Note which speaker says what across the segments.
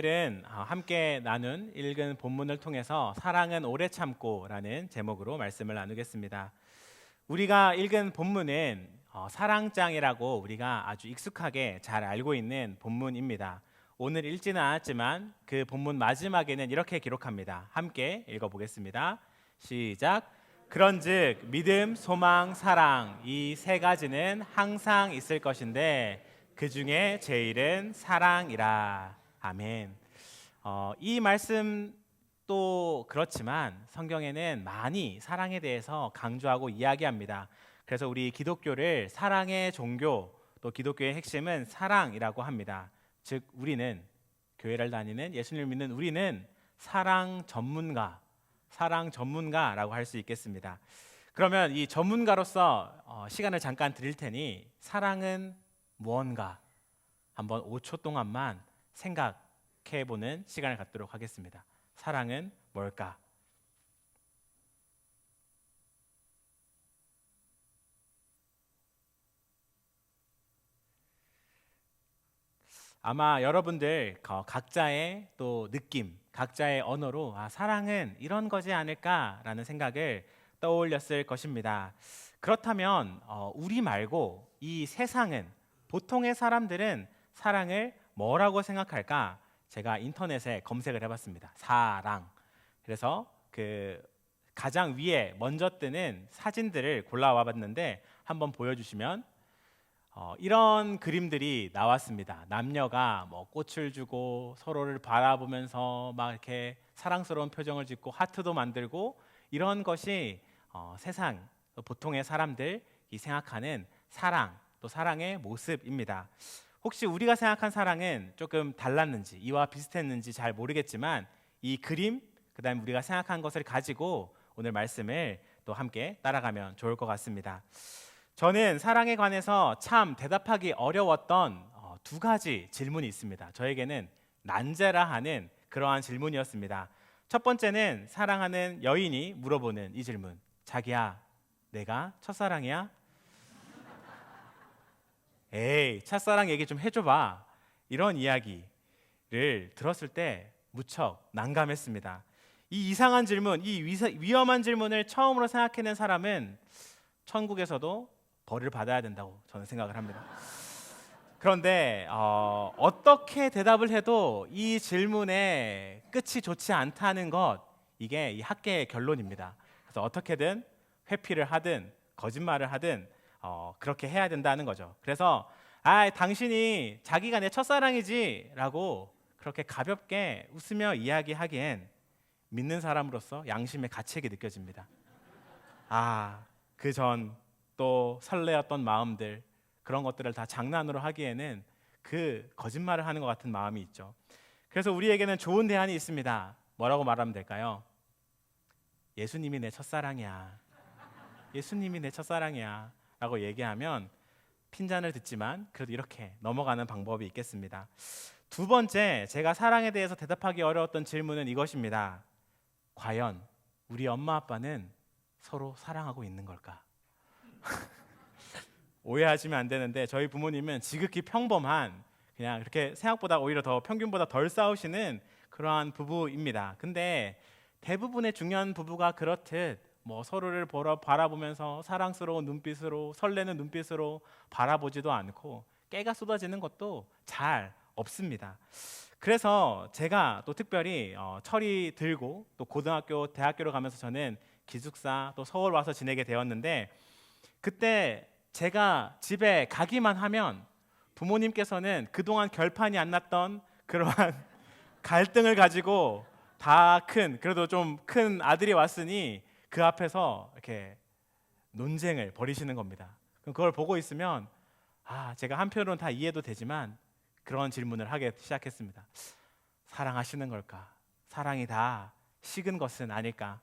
Speaker 1: 오늘은 함께 읽은 본문을 통해서 사랑은 오래 참고라는 제목으로 말씀을 나누겠습니다. 우리가 읽은 본문은 사랑장이라고 우리가 아주 익숙하게 잘 알고 있는 본문입니다. 오늘 읽지는 않았지만 그 본문 마지막에는 이렇게 기록합니다. 함께 읽어보겠습니다. 시작. 그런즉 믿음, 소망, 사랑 이 세 가지는 항상 있을 것인데 그 중에 제일은 사랑이라. 아멘. 이 말씀도 그렇지만 성경에는 많이 사랑에 대해서 강조하고 이야기합니다. 그래서 우리 기독교를 사랑의 종교, 또 기독교의 핵심은 사랑이라고 합니다. 즉 우리는 교회를 다니는 예수님을 믿는 우리는 사랑 전문가라고 할 수 있겠습니다. 그러면 이 전문가로서 시간을 잠깐 드릴 테니 사랑은 무언가 한번 5초 동안만 생각해보는 시간을 갖도록 하겠습니다. 사랑은 뭘까? 아마 여러분들 각자의 또 느낌, 각자의 언어로 사랑은 이런 거지 않을까라는 생각을 떠올렸을 것입니다. 그렇다면 우리 말고 이 세상은, 보통의 사람들은 사랑을 뭐라고 생각할까? 제가 인터넷에 검색을 해봤습니다. 사랑. 그래서 그 가장 위에 먼저 뜨는 사진들을 골라와 봤는데 한번 보여주시면 이런 그림들이 나왔습니다. 남녀가 뭐 꽃을 주고 서로를 바라보면서 막 이렇게 사랑스러운 표정을 짓고 하트도 만들고, 이런 것이 세상 보통의 사람들이 생각하는 사랑, 또 사랑의 모습입니다. 혹시 우리가 생각한 사랑은 조금 달랐는지, 이와 비슷했는지 잘 모르겠지만 이 그림, 그다음에 우리가 생각한 것을 가지고 오늘 말씀을 또 함께 따라가면 좋을 것 같습니다. 저는 사랑에 관해서 참 대답하기 어려웠던 두 가지 질문이 있습니다. 저에게는 난제라 하는 그러한 질문이었습니다. 첫 번째는 사랑하는 여인이 물어보는 이 질문. 자기야, 내가 첫사랑이야? 에이, 첫사랑 얘기 좀 해줘봐. 이런 이야기를 들었을 때 무척 난감했습니다. 이 이상한 질문, 이 위험한 질문을 처음으로 생각해낸 사람은 천국에서도 벌을 받아야 된다고 저는 생각을 합니다. 그런데 어떻게 대답을 해도 이 질문의 끝이 좋지 않다는 것, 이게 이 학계의 결론입니다. 그래서 어떻게든 회피를 하든 거짓말을 하든 그렇게 해야 된다는 거죠. 그래서 당신이 자기가 내 첫사랑이지 라고 그렇게 가볍게 웃으며 이야기하기엔 믿는 사람으로서 양심의 가책이 느껴집니다. 그 전 또 설레었던 마음들, 그런 것들을 다 장난으로 하기에는 그 거짓말을 하는 것 같은 마음이 있죠. 그래서 우리에게는 좋은 대안이 있습니다. 뭐라고 말하면 될까요? 예수님이 내 첫사랑이야. 예수님이 내 첫사랑이야 라고 얘기하면 핀잔을 듣지만 그래도 이렇게 넘어가는 방법이 있겠습니다. 두 번째, 제가 사랑에 대해서 대답하기 어려웠던 질문은 이것입니다. 과연 우리 엄마 아빠는 서로 사랑하고 있는 걸까? 오해하시면 안 되는데 저희 부모님은 지극히 평범한, 그냥 그렇게 생각보다 오히려 더 평균보다 덜 싸우시는 그러한 부부입니다. 근데 대부분의 중년 부부가 그렇듯 서로를 바라보면서 사랑스러운 눈빛으로, 설레는 눈빛으로 바라보지도 않고 깨가 쏟아지는 것도 잘 없습니다. 그래서 제가 또 특별히 철이 들고 또 고등학교, 대학교를 가면서 저는 기숙사, 또 서울 와서 지내게 되었는데, 그때 제가 집에 가기만 하면 부모님께서는 그동안 결판이 안 났던 그러한 갈등을 가지고 그래도 좀 큰 아들이 왔으니 그 앞에서 이렇게 논쟁을 벌이시는 겁니다. 그걸 보고 있으면 제가 한편으로는 다 이해도 되지만 그런 질문을 하기 시작했습니다. 사랑하시는 걸까? 사랑이 다 식은 것은 아닐까?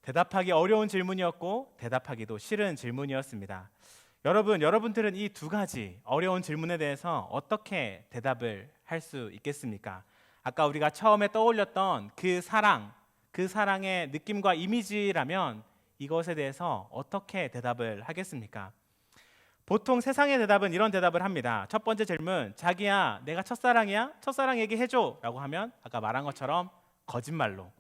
Speaker 1: 대답하기 어려운 질문이었고 대답하기도 싫은 질문이었습니다. 여러분들은 이 두 가지 어려운 질문에 대해서 어떻게 대답을 할 수 있겠습니까? 아까 우리가 처음에 떠올렸던 그 사랑의 느낌과 이미지라면 이것에 대해서 어떻게 대답을 하겠습니까? 보통 세상의 대답은 이런 대답을 합니다. 첫 번째 질문, 자기야 내가 첫사랑이야? 첫사랑 얘기해줘 라고 하면 아까 말한 것처럼 거짓말로,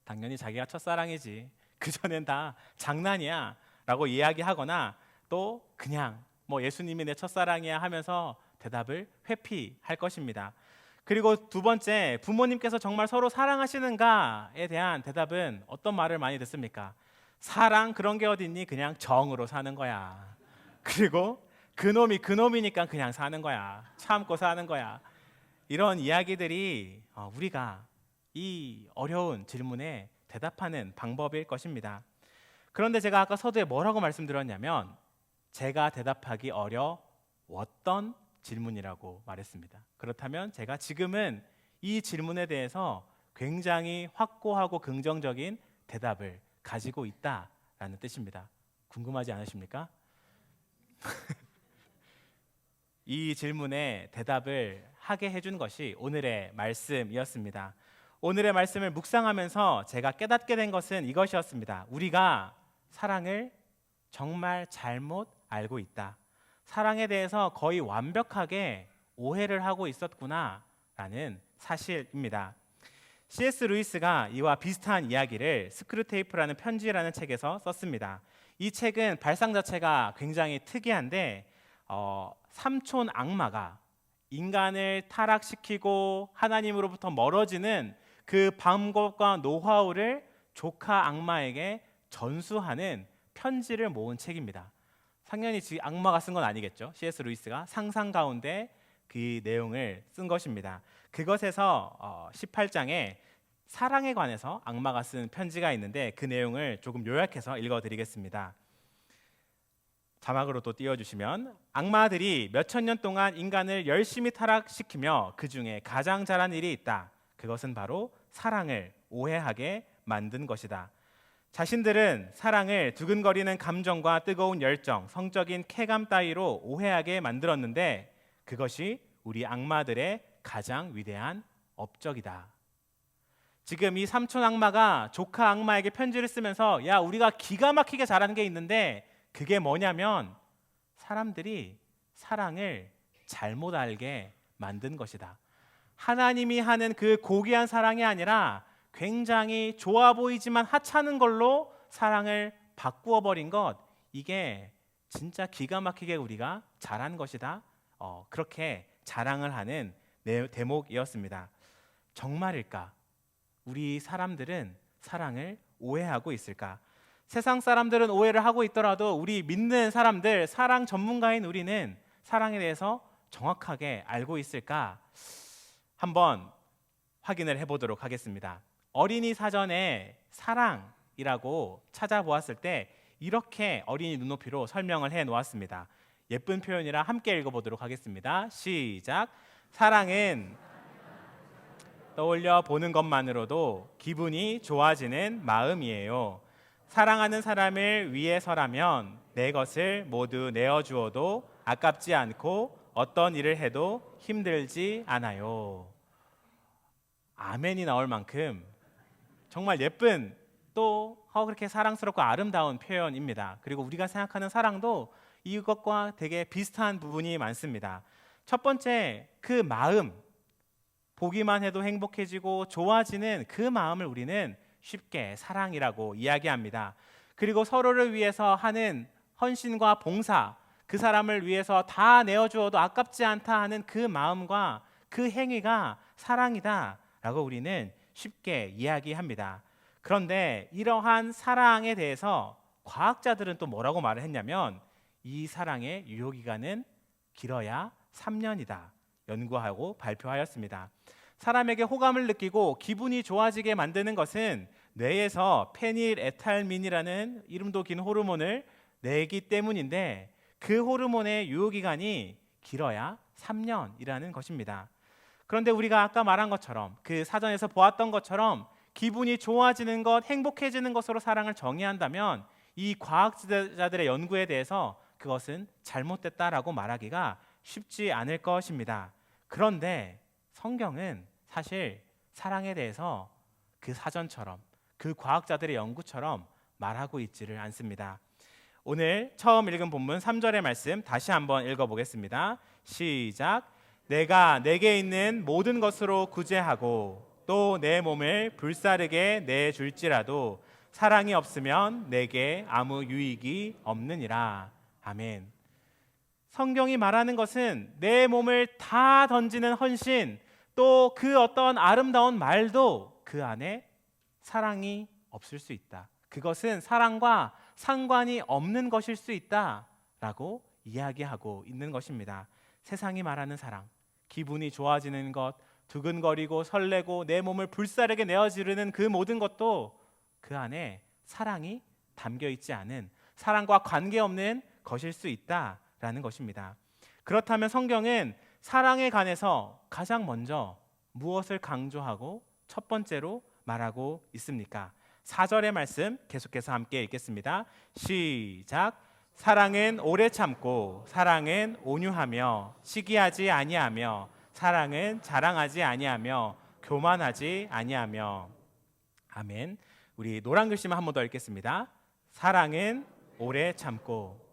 Speaker 1: 당연히 자기가 첫사랑이지, 그전엔 다 장난이야 라고 이야기하거나, 또 그냥 뭐 예수님이 내 첫사랑이야 하면서 대답을 회피할 것입니다. 그리고 두 번째, 부모님께서 정말 서로 사랑하시는가에 대한 대답은 어떤 말을 많이 듣습니까? 사랑 그런 게 어딨니? 그냥 정으로 사는 거야. 그리고 그놈이 그놈이니까 그냥 사는 거야. 참고 사는 거야. 이런 이야기들이 우리가 이 어려운 질문에 대답하는 방법일 것입니다. 그런데 제가 아까 서두에 뭐라고 말씀드렸냐면 제가 대답하기 어려웠던 질문이라고 말했습니다. 그렇다면 제가 지금은 이 질문에 대해서 굉장히 확고하고 긍정적인 대답을 가지고 있다라는 뜻입니다. 궁금하지 않으십니까? 이 질문에 대답을 하게 해준 것이 오늘의 말씀이었습니다. 오늘의 말씀을 묵상하면서 제가 깨닫게 된 것은 이것이었습니다. 우리가 사랑을 정말 잘못 알고 있다. 사랑에 대해서 거의 완벽하게 오해를 하고 있었구나라는 사실입니다. C.S. 루이스가 이와 비슷한 이야기를 스크루테이프라는 편지라는 책에서 썼습니다. 이 책은 발상 자체가 굉장히 특이한데 삼촌 악마가 인간을 타락시키고 하나님으로부터 멀어지는 그 방법과 노하우를 조카 악마에게 전수하는 편지를 모은 책입니다. 당연히 악마가 쓴 건 아니겠죠. C.S. 루이스가 상상 가운데 그 내용을 쓴 것입니다. 그것에서 18장에 사랑에 관해서 악마가 쓴 편지가 있는데 그 내용을 조금 요약해서 읽어드리겠습니다. 자막으로 또 띄워주시면, 악마들이 몇천 년 동안 인간을 열심히 타락시키며 그 중에 가장 잘한 일이 있다. 그것은 바로 사랑을 오해하게 만든 것이다. 자신들은 사랑을 두근거리는 감정과 뜨거운 열정, 성적인 쾌감 따위로 오해하게 만들었는데 그것이 우리 악마들의 가장 위대한 업적이다. 지금 이 삼촌 악마가 조카 악마에게 편지를 쓰면서 야, 우리가 기가 막히게 잘하는 게 있는데 그게 뭐냐면 사람들이 사랑을 잘못 알게 만든 것이다. 하나님이 하는 그 고귀한 사랑이 아니라 굉장히 좋아 보이지만 하찮은 걸로 사랑을 바꾸어 버린 것, 이게 진짜 기가 막히게 우리가 잘한 것이다. 그렇게 자랑을 하는 대목이었습니다. 정말일까? 우리 사람들은 사랑을 오해하고 있을까? 세상 사람들은 오해를 하고 있더라도 우리 믿는 사람들, 사랑 전문가인 우리는 사랑에 대해서 정확하게 알고 있을까? 한번 확인을 해보도록 하겠습니다. 어린이 사전에 사랑이라고 찾아보았을 때 이렇게 어린이 눈높이로 설명을 해 놓았습니다. 예쁜 표현이라 함께 읽어보도록 하겠습니다. 시작. 사랑은 떠올려 보는 것만으로도 기분이 좋아지는 마음이에요. 사랑하는 사람을 위해서라면 내 것을 모두 내어주어도 아깝지 않고 어떤 일을 해도 힘들지 않아요. 아멘이 나올 만큼 정말 예쁜, 또 그렇게 사랑스럽고 아름다운 표현입니다. 그리고 우리가 생각하는 사랑도 이것과 되게 비슷한 부분이 많습니다. 첫 번째, 그 마음, 보기만 해도 행복해지고 좋아지는 그 마음을 우리는 쉽게 사랑이라고 이야기합니다. 그리고 서로를 위해서 하는 헌신과 봉사, 그 사람을 위해서 다 내어주어도 아깝지 않다 하는 그 마음과 그 행위가 사랑이다 라고 우리는 쉽게 이야기합니다. 그런데 이러한 사랑에 대해서 과학자들은 또 뭐라고 말을 했냐면 이 사랑의 유효기간은 길어야 3년이다 연구하고 발표하였습니다. 사람에게 호감을 느끼고 기분이 좋아지게 만드는 것은 뇌에서 페닐에탈민이라는 이름도 긴 호르몬을 내기 때문인데 그 호르몬의 유효기간이 길어야 3년이라는 것입니다. 그런데 우리가 아까 말한 것처럼, 그 사전에서 보았던 것처럼 기분이 좋아지는 것, 행복해지는 것으로 사랑을 정의한다면 이 과학자들의 연구에 대해서 그것은 잘못됐다라고 말하기가 쉽지 않을 것입니다. 그런데 성경은 사실 사랑에 대해서 그 사전처럼, 그 과학자들의 연구처럼 말하고 있지를 않습니다. 오늘 처음 읽은 본문 3절의 말씀 다시 한번 읽어보겠습니다. 시작. 내가 내게 있는 모든 것으로 구제하고 또 내 몸을 불사르게 내줄지라도 사랑이 없으면 내게 아무 유익이 없느니라. 아멘. 성경이 말하는 것은 내 몸을 다 던지는 헌신, 또 그 어떤 아름다운 말도 그 안에 사랑이 없을 수 있다. 그것은 사랑과 상관이 없는 것일 수 있다라고 이야기하고 있는 것입니다. 세상이 말하는 사랑, 기분이 좋아지는 것, 두근거리고 설레고 내 몸을 불사르게 내어지르는 그 모든 것도 그 안에 사랑이 담겨 있지 않은, 사랑과 관계없는 것일 수 있다라는 것입니다. 그렇다면 성경은 사랑에 관해서 가장 먼저 무엇을 강조하고 첫 번째로 말하고 있습니까? 4절의 말씀 계속해서 함께 읽겠습니다. 시작. 사랑은 오래 참고 사랑은 온유하며 시기하지 아니하며 사랑은 자랑하지 아니하며 교만하지 아니하며. 아멘. 우리 노란 글씨만 한 번 더 읽겠습니다. 사랑은 오래 참고.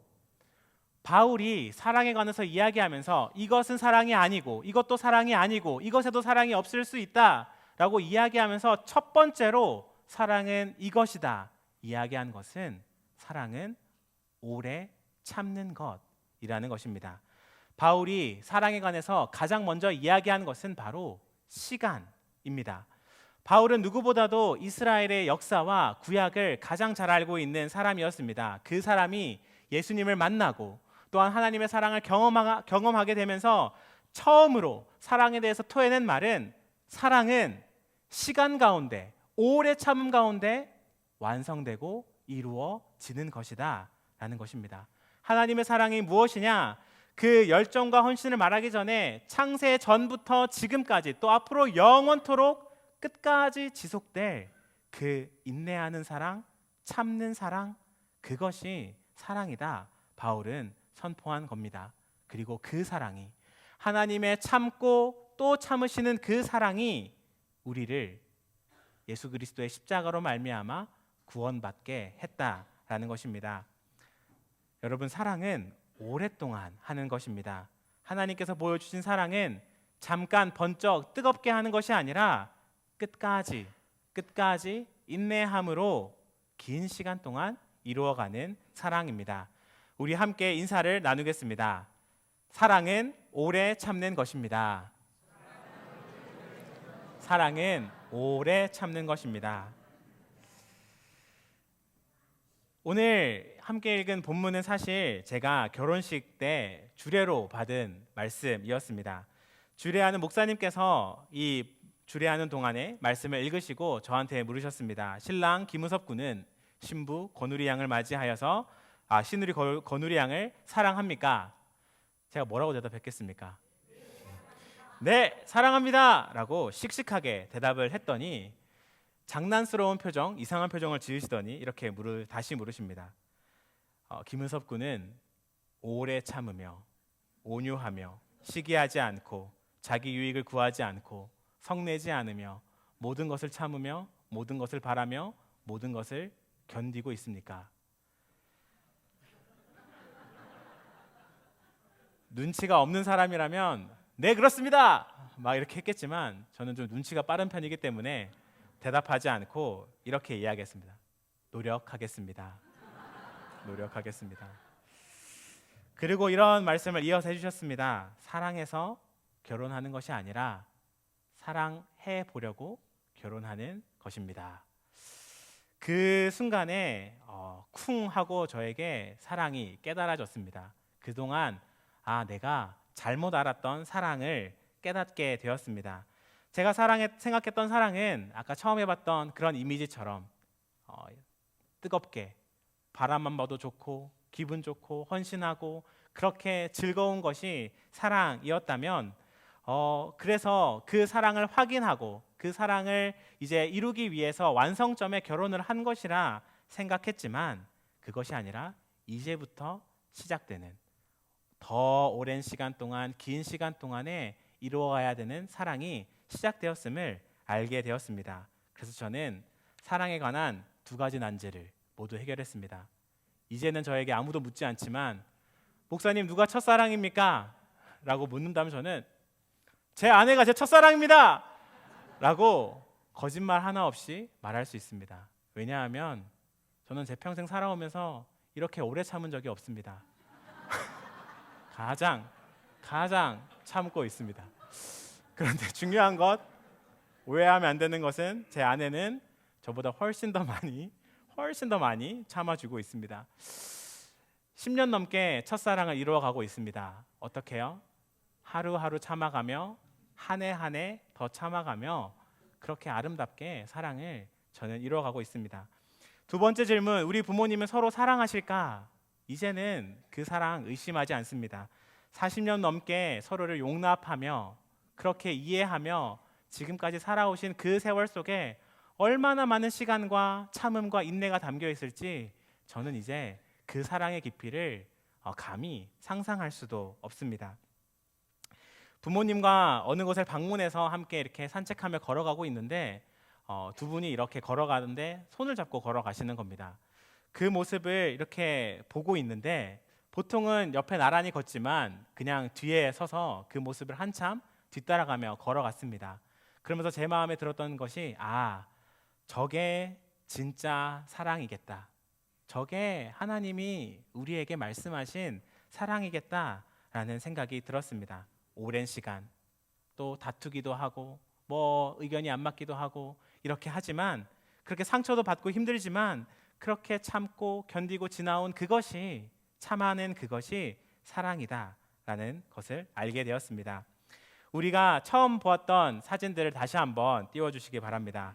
Speaker 1: 바울이 사랑에 관해서 이야기하면서 이것은 사랑이 아니고 이것도 사랑이 아니고 이것에도 사랑이 없을 수 있다라고 이야기하면서 첫 번째로 사랑은 이것이다 이야기한 것은 사랑은 오래 참는 것이라는 것입니다. 바울이 사랑에 관해서 가장 먼저 이야기한 것은 바로 시간입니다. 바울은 누구보다도 이스라엘의 역사와 구약을 가장 잘 알고 있는 사람이었습니다. 그 사람이 예수님을 만나고 또한 하나님의 사랑을 경험하게 되면서 처음으로 사랑에 대해서 토해낸 말은 사랑은 시간 가운데 오래 참음 가운데 완성되고 이루어지는 것이다 라는 것입니다. 하나님의 사랑이 무엇이냐? 그 열정과 헌신을 말하기 전에 창세 전부터 지금까지 또 앞으로 영원토록 끝까지 지속될 그 인내하는 사랑, 참는 사랑, 그것이 사랑이다 바울은 선포한 겁니다. 그리고 그 사랑이, 하나님의 참고 또 참으시는 그 사랑이 우리를 예수 그리스도의 십자가로 말미암아 구원받게 했다라는 것입니다. 여러분, 사랑은 오랫동안 하는 것입니다. 하나님께서 보여주신 사랑은 잠깐 번쩍 뜨겁게 하는 것이 아니라 끝까지 인내함으로 긴 시간 동안 이루어가는 사랑입니다. 우리 함께 인사를 나누겠습니다. 사랑은 오래 참는 것입니다. 사랑은 오래 참는 것입니다. 오늘 함께 읽은 본문은 사실 제가 결혼식 때 주례로 받은 말씀이었습니다. 주례하는 목사님께서 이 주례하는 동안에 말씀을 읽으시고 저한테 물으셨습니다. 신랑 김우섭 군은 신부 권우리 양을 맞이하여서 신우리 권우리 양을 사랑합니까? 제가 뭐라고 대답했겠습니까? 네, 사랑합니다 라고 씩씩하게 대답을 했더니 장난스러운 표정, 이상한 표정을 지으시더니 이렇게 다시 물으십니다. 김은섭 군은 오래 참으며 온유하며 시기하지 않고 자기 유익을 구하지 않고 성내지 않으며 모든 것을 참으며 모든 것을 바라며 모든 것을 견디고 있습니까? 눈치가 없는 사람이라면 네, 그렇습니다 막 이렇게 했겠지만 저는 좀 눈치가 빠른 편이기 때문에 대답하지 않고 이렇게 이야기했습니다. 노력하겠습니다. 그리고 이런 말씀을 이어서 해주셨습니다. 사랑해서 결혼하는 것이 아니라 사랑해 보려고 결혼하는 것입니다. 그 순간에 쿵 하고 저에게 사랑이 깨달아졌습니다. 그동안 내가 잘못 알았던 사랑을 깨닫게 되었습니다. 제가 생각했던 사랑은 아까 처음 해봤던 그런 이미지처럼 뜨겁게 바람만 봐도 좋고 기분 좋고 헌신하고 그렇게 즐거운 것이 사랑이었다면 그래서 그 사랑을 확인하고 그 사랑을 이제 이루기 위해서 완성점에 결혼을 한 것이라 생각했지만 그것이 아니라 이제부터 시작되는 더 오랜 시간 동안, 긴 시간 동안에 이루어가야 되는 사랑이 시작되었음을 알게 되었습니다. 그래서 저는 사랑에 관한 두 가지 난제를 모두 해결했습니다. 이제는 저에게 아무도 묻지 않지만 목사님 누가 첫사랑입니까? 라고 묻는다면 저는 제 아내가 제 첫사랑입니다! 라고 거짓말 하나 없이 말할 수 있습니다. 왜냐하면 저는 제 평생 살아오면서 이렇게 오래 참은 적이 없습니다. 가장 참고 있습니다. 그런데 중요한 것, 오해하면 안 되는 것은 제 아내는 저보다 훨씬 더 많이 참아주고 있습니다. 10년 넘게 첫사랑을 이루어가고 있습니다. 어떻게요? 하루하루 참아가며 한 해 한 해 더 참아가며 그렇게 아름답게 사랑을 저는 이루어가고 있습니다. 두 번째 질문, 우리 부모님은 서로 사랑하실까? 이제는 그 사랑 의심하지 않습니다. 40년 넘게 서로를 용납하며 그렇게 이해하며 지금까지 살아오신 그 세월 속에 얼마나 많은 시간과 참음과 인내가 담겨 있을지 저는 이제 그 사랑의 깊이를 감히 상상할 수도 없습니다. 부모님과 어느 곳을 방문해서 함께 이렇게 산책하며 걸어가고 있는데 두 분이 이렇게 걸어가는데 손을 잡고 걸어가시는 겁니다. 그 모습을 이렇게 보고 있는데 보통은 옆에 나란히 걷지만 그냥 뒤에 서서 그 모습을 한참 뒤따라가며 걸어갔습니다. 그러면서 제 마음에 들었던 것이 저게 진짜 사랑이겠다. 저게 하나님이 우리에게 말씀하신 사랑이겠다라는 생각이 들었습니다. 오랜 시간 또 다투기도 하고 의견이 안 맞기도 하고 이렇게 하지만 그렇게 상처도 받고 힘들지만 그렇게 참고 견디고 지나온 그것이 참아낸 그것이 사랑이다라는 것을 알게 되었습니다. 우리가 처음 보았던 사진들을 다시 한번 띄워주시기 바랍니다.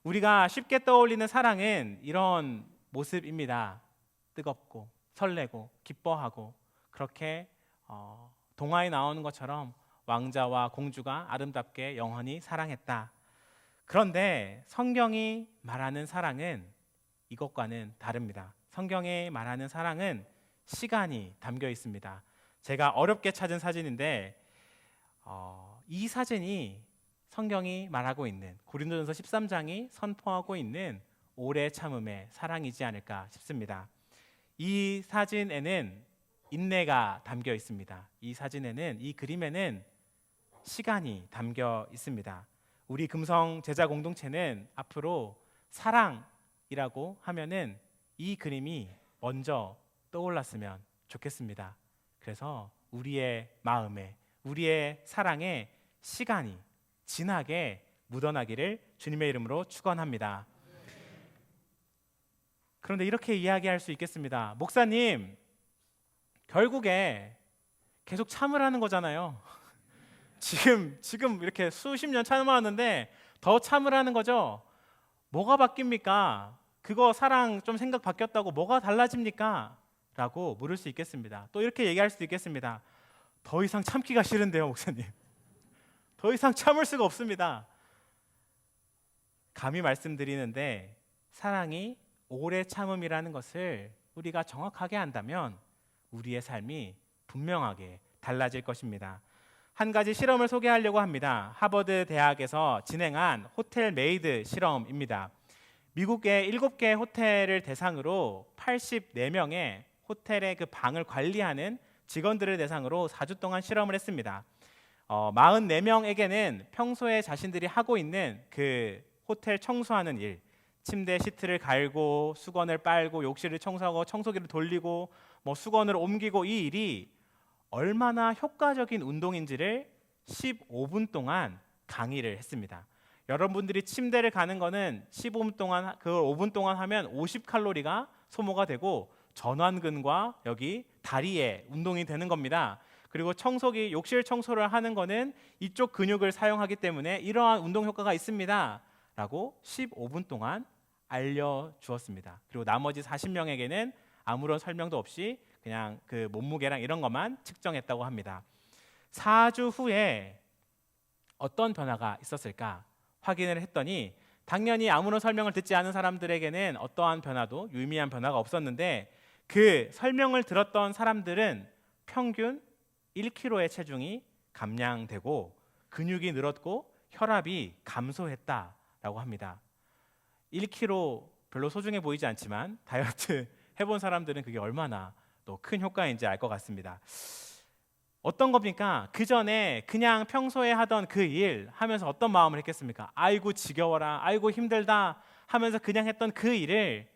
Speaker 1: 우리가 쉽게 떠올리는 사랑은 이런 모습입니다. 뜨겁고 설레고 기뻐하고 그렇게 동화에 나오는 것처럼 왕자와 공주가 아름답게 영원히 사랑했다. 그런데 성경이 말하는 사랑은 이것과는 다릅니다. 성경에 말하는 사랑은 시간이 담겨 있습니다. 제가 어렵게 찾은 사진인데 이 사진이 성경이 말하고 있는 고린도전서 13장이 선포하고 있는 오래 참음의 사랑이지 않을까 싶습니다. 이 사진에는 인내가 담겨 있습니다. 이 사진에는, 이 그림에는 시간이 담겨 있습니다. 우리 금성 제자 공동체는 앞으로 사랑이라고 하면은 이 그림이 먼저 떠올랐으면 좋겠습니다. 그래서 우리의 마음에, 우리의 사랑에 시간이 진하게 묻어나기를 주님의 이름으로 축원합니다. 그런데 이렇게 이야기할 수 있겠습니다. 목사님, 결국에 계속 참으라는 거잖아요. 지금 이렇게 수십 년 참아왔는데 더 참으라는 거죠. 뭐가 바뀝니까? 그거 사랑 좀 생각 바뀌었다고 뭐가 달라집니까? 라고 물을 수 있겠습니다. 또 이렇게 얘기할 수도 있겠습니다. 더 이상 참기가 싫은데요, 목사님. 더 이상 참을 수가 없습니다. 감히 말씀드리는데 사랑이 오래 참음이라는 것을 우리가 정확하게 안다면 우리의 삶이 분명하게 달라질 것입니다. 한 가지 실험을 소개하려고 합니다. 하버드 대학에서 진행한 호텔 메이드 실험입니다. 미국의 7개 호텔을 대상으로 84명의 호텔의 그 방을 관리하는 직원들을 대상으로 4주 동안 실험을 했습니다. 44명에게는 평소에 자신들이 하고 있는 그 호텔 청소하는 일, 침대 시트를 갈고 수건을 빨고 욕실을 청소하고 청소기를 돌리고 수건을 옮기고 이 일이 얼마나 효과적인 운동인지를 15분 동안 강의를 했습니다. 여러분들이 침대를 가는 거는 15분 동안, 그걸 5분 동안 하면 50칼로리가 소모가 되고 전완근과 여기 다리에 운동이 되는 겁니다. 그리고 청소기, 욕실 청소를 하는 거는 이쪽 근육을 사용하기 때문에 이러한 운동 효과가 있습니다 라고 15분 동안 알려주었습니다. 그리고 나머지 40명에게는 아무런 설명도 없이 그냥 그 몸무게랑 이런 것만 측정했다고 합니다. 4주 후에 어떤 변화가 있었을까 확인을 했더니 당연히 아무런 설명을 듣지 않은 사람들에게는 어떠한 변화도 유의미한 변화가 없었는데 그 설명을 들었던 사람들은 평균 1kg의 체중이 감량되고 근육이 늘었고 혈압이 감소했다라고 합니다. 1kg 별로 소중해 보이지 않지만 다이어트 해본 사람들은 그게 얼마나 또 큰 효과인지 알 것 같습니다. 어떤 겁니까? 그 전에 그냥 평소에 하던 그 일 하면서 어떤 마음을 했겠습니까? 아이고 지겨워라, 아이고 힘들다 하면서 그냥 했던 그 일을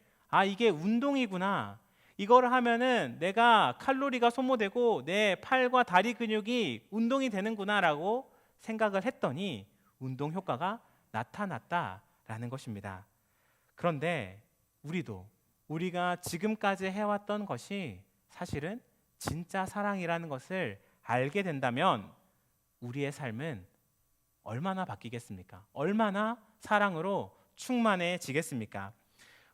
Speaker 1: 이게 운동이구나, 이거를 하면은 내가 칼로리가 소모되고 내 팔과 다리 근육이 운동이 되는구나 라고 생각을 했더니 운동 효과가 나타났다라는 것입니다. 그런데 우리가 지금까지 해왔던 것이 사실은 진짜 사랑이라는 것을 알게 된다면 우리의 삶은 얼마나 바뀌겠습니까? 얼마나 사랑으로 충만해지겠습니까?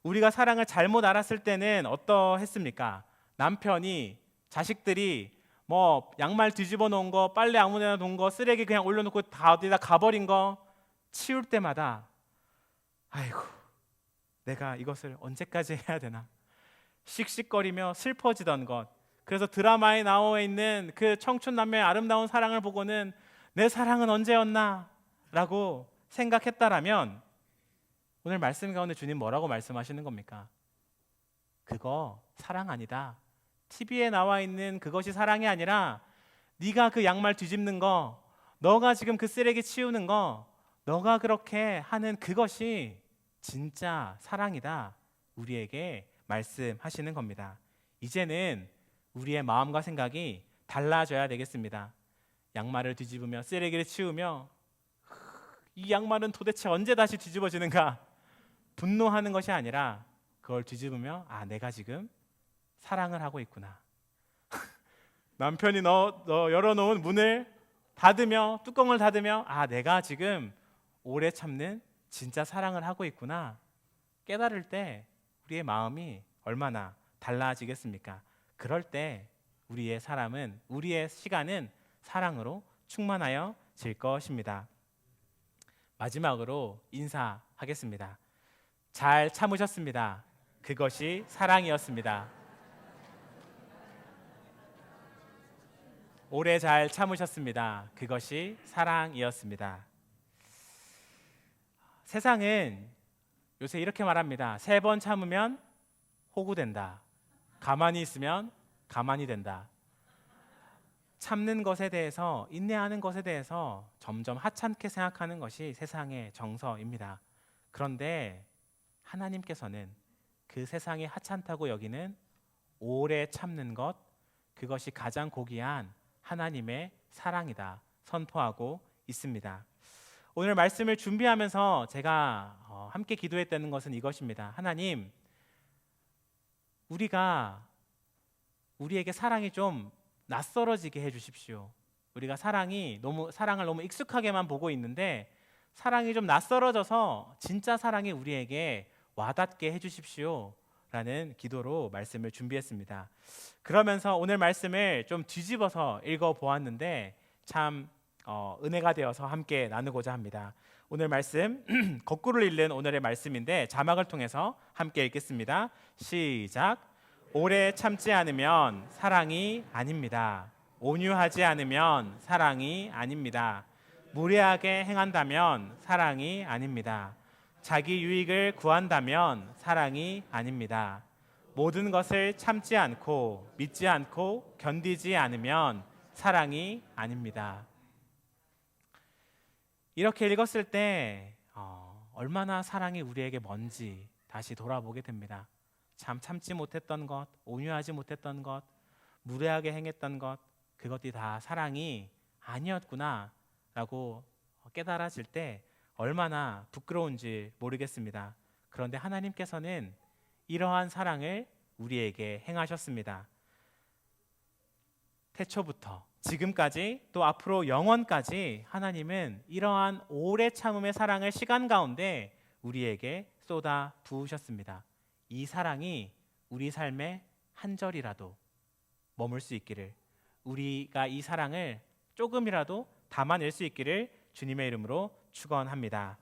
Speaker 1: 우리가 사랑을 잘못 알았을 때는 어떠했습니까? 남편이, 자식들이 뭐 양말 뒤집어 놓은 거, 빨래 아무데나 놓은 거, 쓰레기 그냥 올려놓고 다 어디다 가버린 거 치울 때마다 아이고, 내가 이것을 언제까지 해야 되나 씩씩거리며 슬퍼지던 것. 그래서 드라마에 나와 있는 그 청춘 남매의 아름다운 사랑을 보고는 내 사랑은 언제였나 라고 생각했다라면 오늘 말씀 가운데 주님 뭐라고 말씀하시는 겁니까? 그거 사랑 아니다. TV에 나와 있는 그것이 사랑이 아니라 네가 그 양말 뒤집는 거, 너가 지금 그 쓰레기 치우는 거, 너가 그렇게 하는 그것이 진짜 사랑이다. 우리에게 말씀하시는 겁니다. 이제는 우리의 마음과 생각이 달라져야 되겠습니다. 양말을 뒤집으며 쓰레기를 치우며 이 양말은 도대체 언제 다시 뒤집어지는가 분노하는 것이 아니라 그걸 뒤집으며 내가 지금 사랑을 하고 있구나. 남편이 너 열어놓은 문을 닫으며, 뚜껑을 닫으며 내가 지금 오래 참는 진짜 사랑을 하고 있구나 깨달을 때 우리의 마음이 얼마나 달라지겠습니까? 그럴 때 우리의 시간은 사랑으로 충만하여 질 것입니다. 마지막으로 인사하겠습니다. 잘 참으셨습니다. 그것이 사랑이었습니다. 오래 잘 참으셨습니다. 그것이 사랑이었습니다. 세상은 요새 이렇게 말합니다. 3번 참으면 호구된다. 가만히 있으면 가만히 된다. 참는 것에 대해서, 인내하는 것에 대해서 점점 하찮게 생각하는 것이 세상의 정서입니다. 그런데 하나님께서는 그 세상이 하찮다고 여기는 오래 참는 것, 그것이 가장 고귀한 하나님의 사랑이다 선포하고 있습니다. 오늘 말씀을 준비하면서 제가 함께 기도했다는 것은 이것입니다. 하나님, 우리에게 사랑이 좀 낯설어지게 해주십시오. 우리가 사랑을 너무 익숙하게만 보고 있는데 사랑이 좀 낯설어져서 진짜 사랑이 우리에게 와닿게 해주십시오 라는 기도로 말씀을 준비했습니다. 그러면서 오늘 말씀을 좀 뒤집어서 읽어보았는데 참 은혜가 되어서 함께 나누고자 합니다. 오늘 말씀 거꾸로 읽는 오늘의 말씀인데 자막을 통해서 함께 읽겠습니다. 시작. 오래 참지 않으면 사랑이 아닙니다. 온유하지 않으면 사랑이 아닙니다. 무례하게 행한다면 사랑이 아닙니다. 자기 유익을 구한다면 사랑이 아닙니다. 모든 것을 참지 않고 믿지 않고 견디지 않으면 사랑이 아닙니다. 이렇게 읽었을 때 얼마나 사랑이 우리에게 뭔지 다시 돌아보게 됩니다. 참 참지 못했던 것, 온유하지 못했던 것, 무례하게 행했던 것, 그것이 다 사랑이 아니었구나 라고 깨달아질 때 얼마나 부끄러운지 모르겠습니다. 그런데 하나님께서는 이러한 사랑을 우리에게 행하셨습니다. 태초부터 지금까지 또 앞으로 영원까지 하나님은 이러한 오래 참음의 사랑을 시간 가운데 우리에게 쏟아 부으셨습니다. 이 사랑이 우리 삶의 한 절이라도 머물 수 있기를, 우리가 이 사랑을 조금이라도 담아낼 수 있기를 주님의 이름으로 축원합니다.